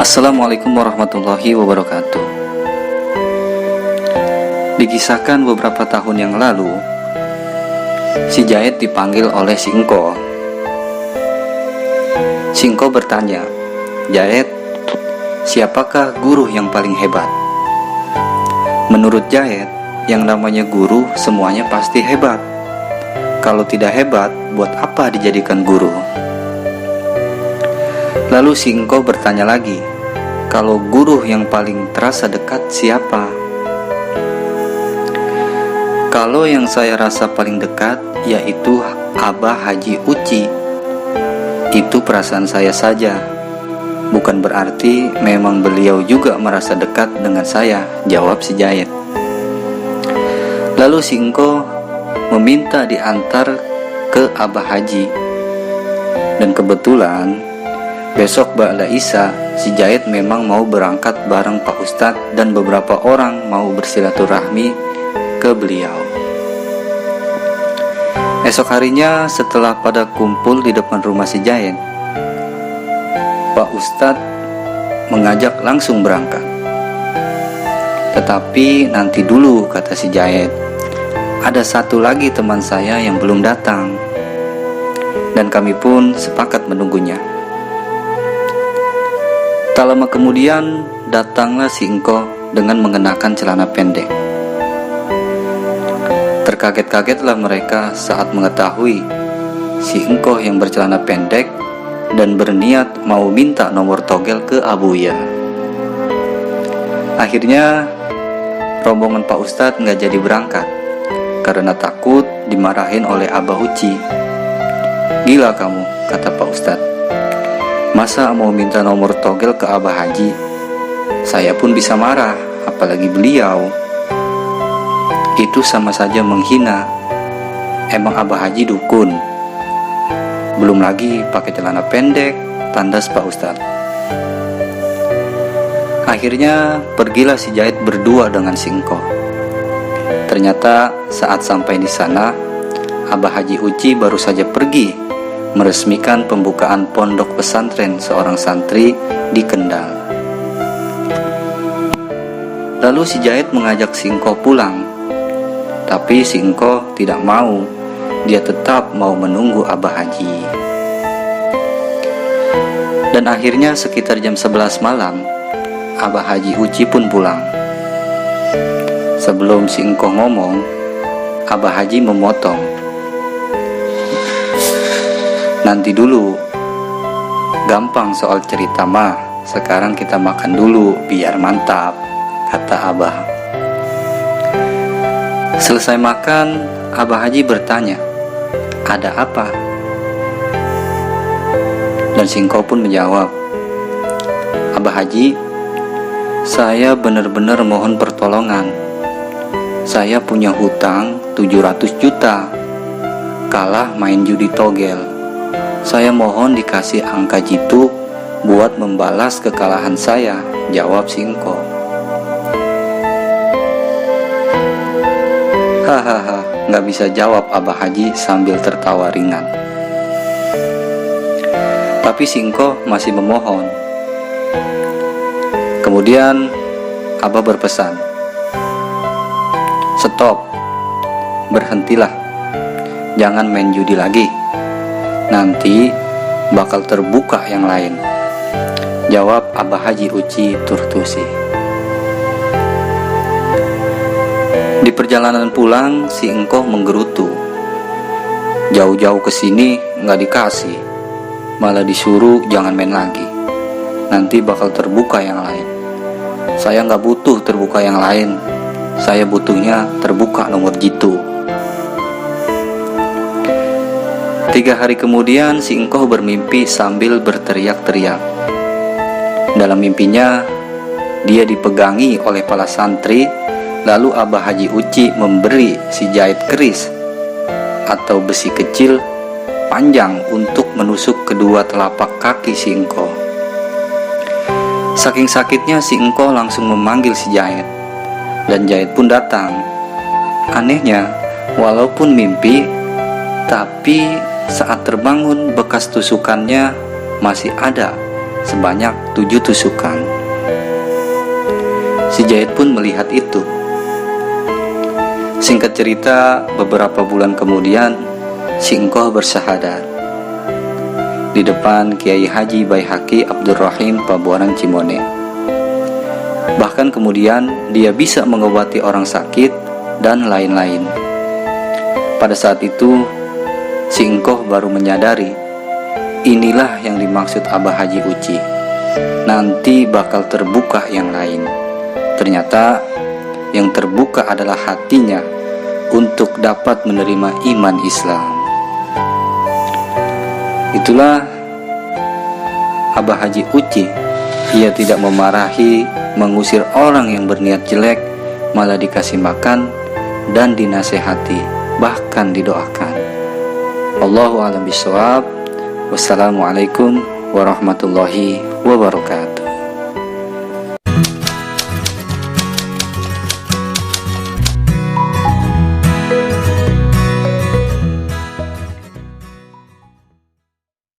Assalamualaikum warahmatullahi wabarakatuh. Dikisahkan beberapa tahun yang lalu, si Jahit dipanggil oleh si Engko. Si Engko bertanya, "Jahit, siapakah guru yang paling hebat?" Menurut Jahit, yang namanya guru semuanya pasti hebat. Kalau tidak hebat, buat apa dijadikan guru? Lalu si Engko bertanya lagi, "Kalau guru yang paling terasa dekat siapa?" "Kalau yang saya rasa paling dekat yaitu Abah Haji Uci. Itu perasaan saya saja. Bukan berarti memang beliau juga merasa dekat dengan saya," jawab si Jahit. Lalu si Engko meminta diantar ke Abah Haji. Dan kebetulan besok ba'da Isya, si Jahit memang mau berangkat bareng Pak Ustadz dan beberapa orang mau bersilaturahmi ke beliau. Esok harinya setelah pada kumpul di depan rumah si Jahit, Pak Ustadz mengajak langsung berangkat. "Tetapi nanti dulu," kata si Jahit, "ada satu lagi teman saya yang belum datang." Dan kami pun sepakat menunggunya. Tak lama kemudian datanglah si Engko dengan mengenakan celana pendek. Terkaget-kagetlah mereka saat mengetahui si Engko yang bercelana pendek dan berniat mau minta nomor togel ke Abuya. Akhirnya rombongan Pak Ustadz nggak jadi berangkat karena takut dimarahin oleh Abah Uci. "Gila kamu," kata Pak Ustadz. "Masa mau minta nomor togel ke Abah Haji? Saya pun bisa marah, apalagi beliau. Itu sama saja menghina. Emang Abah Haji dukun? Belum lagi pakai celana pendek," tandas Pak Ustadz. Akhirnya pergilah si Jahit berdua dengan si Engko. Ternyata saat sampai di sana, Abah Haji Uci baru saja pergi meresmikan pembukaan pondok pesantren seorang santri di Kendal. Lalu si Jahit mengajak si Engko pulang, tapi si Engko tidak mau. Dia tetap mau menunggu Abah Haji. Dan akhirnya sekitar jam 11 malam, Abah Haji Uci pun pulang. Sebelum si Engko ngomong, Abah Haji memotong. "Nanti dulu, gampang soal cerita mah. Sekarang kita makan dulu biar mantap," kata Abah. Selesai makan, Abah Haji bertanya, "Ada apa?" Dan si Engko pun menjawab, "Abah Haji, saya benar-benar mohon pertolongan. Saya punya hutang 700 juta. Kalah main judi togel. Saya mohon dikasih angka jitu buat membalas kekalahan saya," jawab si Engko. "Hahaha," nggak bisa jawab Abah Haji sambil tertawa ringan. Tapi si Engko masih memohon. Kemudian Abah berpesan, "Stop, berhentilah. Jangan main judi lagi. Nanti bakal terbuka yang lain," jawab Abah Haji Uci Turtusi. Di perjalanan pulang, si Engko menggerutu. "Jauh-jauh ke sini nggak dikasih, malah disuruh jangan main lagi. Nanti bakal terbuka yang lain. Saya nggak butuh terbuka yang lain. Saya butuhnya terbuka nomor jitu." 3 hari kemudian si Engko bermimpi sambil berteriak-teriak. Dalam mimpinya, dia dipegangi oleh para santri. Lalu Abah Haji Uci memberi si Jahit keris atau besi kecil panjang untuk menusuk kedua telapak kaki si Engko. Saking sakitnya si Engko langsung memanggil si Jahit, dan Jahit pun datang. Anehnya, walaupun mimpi, tapi saat terbangun bekas tusukannya masih ada sebanyak 7 tusukan. Si Jahid pun melihat itu. Singkat cerita, beberapa bulan kemudian si engkoh bersyahadat di depan Kiai Haji Baihaqi Abdurrahim Pabuaran Cimone. Bahkan kemudian dia bisa mengobati orang sakit dan lain-lain. Pada saat itu si engkoh baru menyadari, inilah yang dimaksud Abah Haji Uci. Nanti bakal terbuka yang lain. Ternyata yang terbuka adalah hatinya untuk dapat menerima iman Islam. Itulah Abah Haji Uci. Ia tidak memarahi, mengusir orang yang berniat jelek, malah dikasih makan dan dinasehati, bahkan didoakan. Wallahu a'lam bishawab. Wassalamualaikum warahmatullahi wabarakatuh.